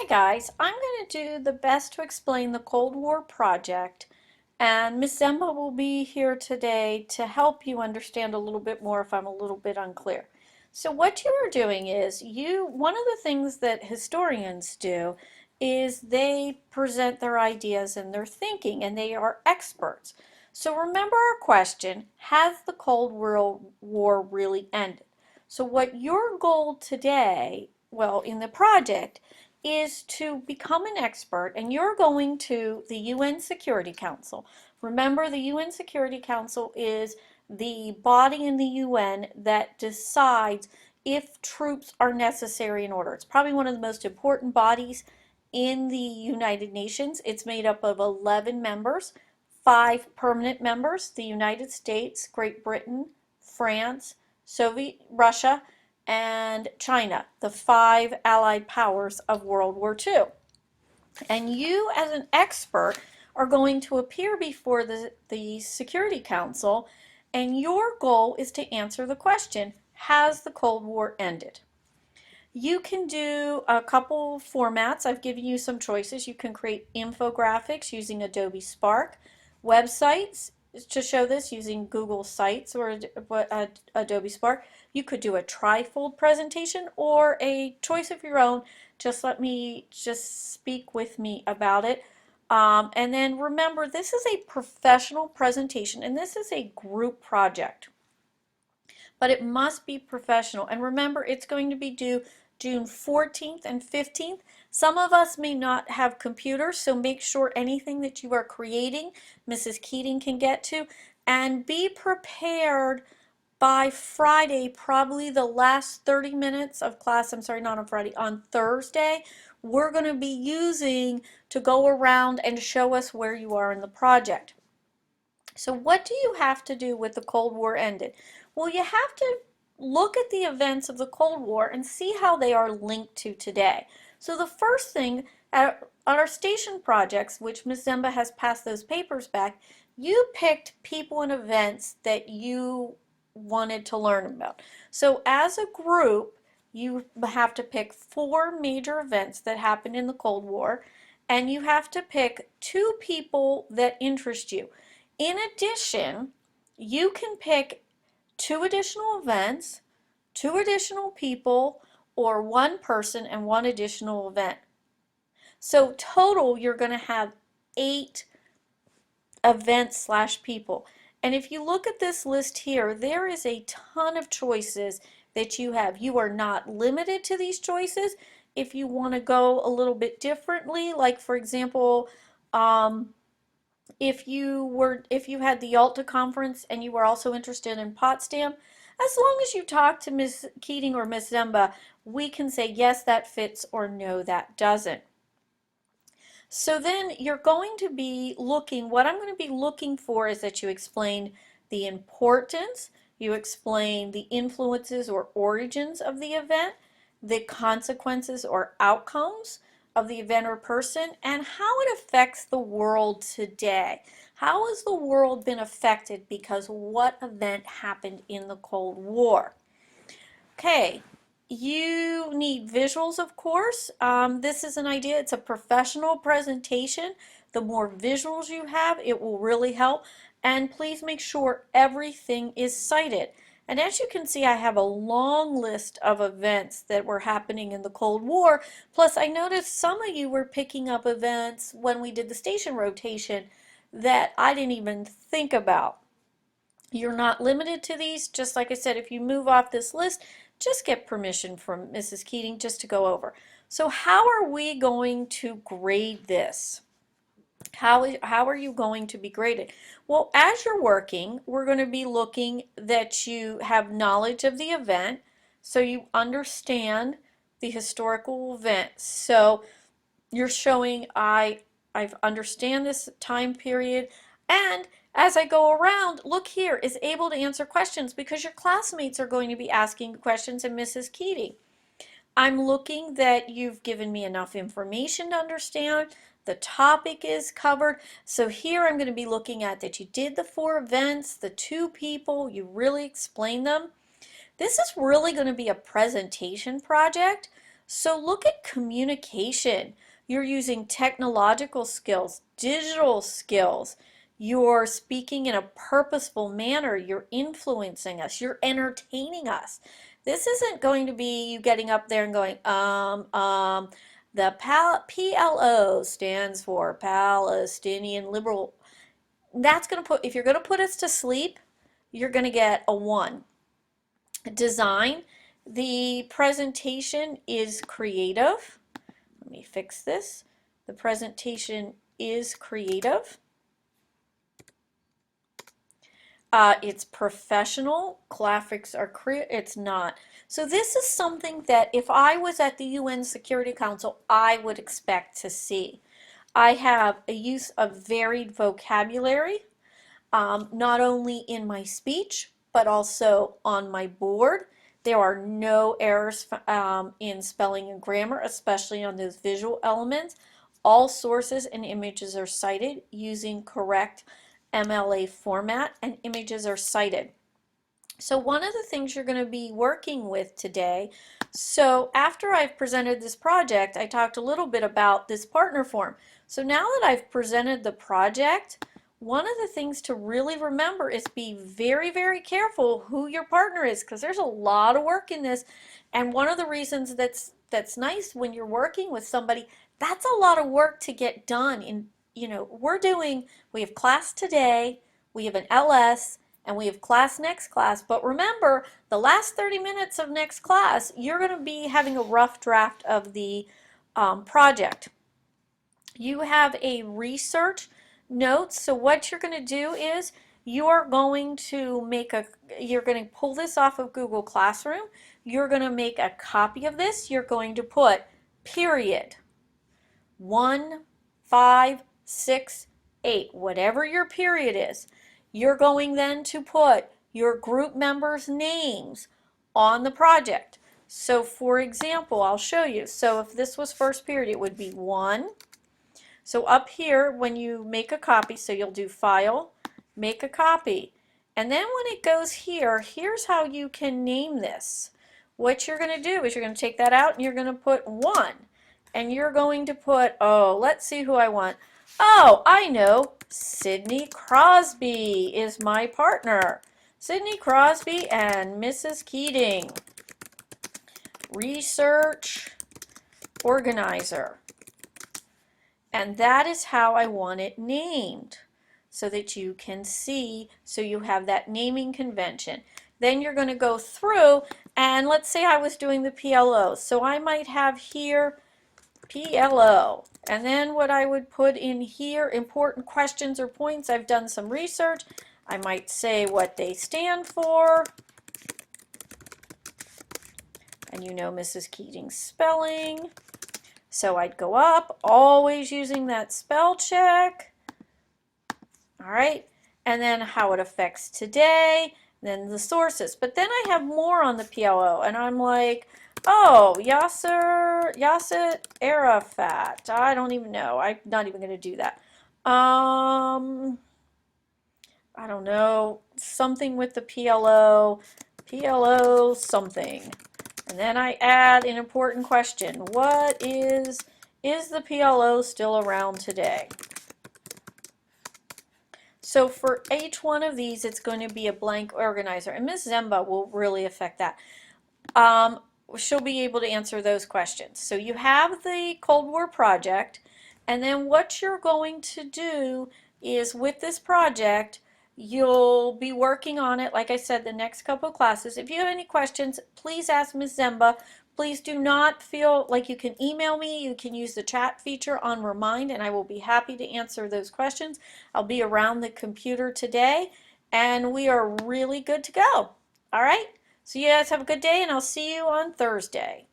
Hi guys, I'm going to do the best to explain the Cold War project, and Miss Zemba will be here today to help you understand a little bit more if I'm a little bit unclear. So what you are doing is one of the things that historians do is they present their ideas and their thinking, and they are experts. So remember our question, has the Cold War really ended? So what your goal today, well, in the project, is to become an expert, and you're going to the UN Security Council. Remember, the UN Security Council is the body in the UN that decides if troops are necessary in order. It's probably one of the most important bodies in the United Nations. It's made up of 11 members, 5 permanent members, the United States, Great Britain, France, Soviet Russia, and China, the 5 allied powers of World War II. And you, as an expert, are going to appear before the Security Council, and your goal is to answer the question, has the Cold War ended? You can do a couple formats. I've given you some choices. You can create infographics using Adobe Spark, websites to show this using Google Sites or Adobe Spark. You could do a trifold presentation or a choice of your own. Just speak with me about it. And then remember, this is a professional presentation and this is a group project, but it must be professional. And remember, it's going to be due June 14th and 15th. Some of us may not have computers, so make sure anything that you are creating, Mrs. Keating can get to, and be prepared by Friday, probably the last 30 minutes of class. I'm sorry, not on Friday, on Thursday, we're going to be using to go around and show us where you are in the project. So what do you have to do with the Cold War ended? Well, you have to look at the events of the Cold War and see how they are linked to today. So the first thing, on our station projects, which Ms. Zemba has passed those papers back, you picked people and events that you wanted to learn about. So as a group, you have to pick 4 major events that happened in the Cold War, and you have to pick 2 people that interest you. In addition, you can pick 2 additional events, 2 additional people, or 1 person and 1 additional event. So total, you're going to have 8 events slash people. And if you look at this list here, there is a ton of choices that you have. You are not limited to these choices. If you want to go a little bit differently, like for example, if you had the Yalta conference and you were also interested in Potsdam, as long as you talk to Ms. Keating or Ms. Zemba, we can say yes, that fits, or no, that doesn't. So then you're going to be looking, what I'm going to be looking for is that you explain the importance, you explain the influences or origins of the event, the consequences or outcomes of the event or person, and how it affects the world today. How has the world been affected because what event happened in the Cold War? Okay, you need visuals, of course. This is an idea. It's a professional presentation. The more visuals you have, it will really help. And please make sure everything is cited. And as you can see, I have a long list of events that were happening in the Cold War. Plus, I noticed some of you were picking up events when we did the station rotation that I didn't even think about. You're not limited to these. Just like I said, if you move off this list, just get permission from Mrs. Keating just to go over. So how are we going to grade this? How are you going to be graded? Well, as you're working, we're going to be looking that you have knowledge of the event, so you understand the historical event. So you're showing I understand this time period, and as I go around, look here, is able to answer questions because your classmates are going to be asking questions and Mrs. Keating. I'm looking that you've given me enough information to understand. The topic is covered. So here I'm going to be looking at that you did the 4 events, the 2 people, you really explained them. This is really going to be a presentation project. So look at communication. You're using technological skills, digital skills. You're speaking in a purposeful manner. You're influencing us. You're entertaining us. This isn't going to be you getting up there and going, the PLO stands for Palestinian Liberal. That's going to put, if you're going to put us to sleep, you're going to get a 1. Design. The presentation is creative. Let me fix this. The presentation is creative. It's professional. Graphics are it's not. So this is something that if I was at the UN Security Council, I would expect to see. I have a use of varied vocabulary, not only in my speech, but also on my board. There are no errors in spelling and grammar, especially on those visual elements. All sources and images are cited using correct MLA format, and images are cited. So one of the things you're going to be working with today, so after I've presented this project, I talked a little bit about this partner form. So now that I've presented the project, one of the things to really remember is be very, very careful who your partner is, because there's a lot of work in this. And one of the reasons that's nice when you're working with somebody, that's a lot of work to get done. We have class today, we have an LS, and we have class next class. But remember, the last 30 minutes of next class, you're going to be having a rough draft of the project. You have a research notes. So what you're going to do is you're going to pull this off of Google Classroom. You're going to make a copy of this. You're going to put period 1, 5, 6, 8, whatever your period is. You're going then to put your group members' names on the project. So for example, I'll show you. So if this was first period, it would be 1. So up here, when you make a copy, so you'll do File, Make a Copy. And then when it goes here, here's how you can name this. What you're going to do is you're going to take that out and you're going to put 1. And you're going to put, let's see who I want. Oh, I know, Sidney Crosby is my partner. Sidney Crosby and Mrs. Keating. Research organizer. And that is how I want it named, so that you can see, so you have that naming convention. Then you're going to go through, and let's say I was doing the PLO. So I might have here PLO. And then what I would put in here, important questions or points. I've done some research. I might say what they stand for. And you know Mrs. Keating's spelling. So I'd go up, always using that spell check. All right, and then how it affects today, then the sources. But then I have more on the PLO, and I'm like, oh, Yasser Arafat. I don't even know. I'm not even going to do that. I don't know, something with the PLO something. And then I add an important question. What is the PLO still around today? So for each one of these, it's going to be a blank organizer. And Ms. Zemba will really affect that. She'll be able to answer those questions. So you have the Cold War project. And then what you're going to do is with this project, you'll be working on it, like I said, the next couple of classes. If you have any questions, please ask Ms. Zemba. Please do not feel like you can email me. You can use the chat feature on Remind, and I will be happy to answer those questions. I'll be around the computer today, and we are really good to go. All right? So you guys have a good day, and I'll see you on Thursday.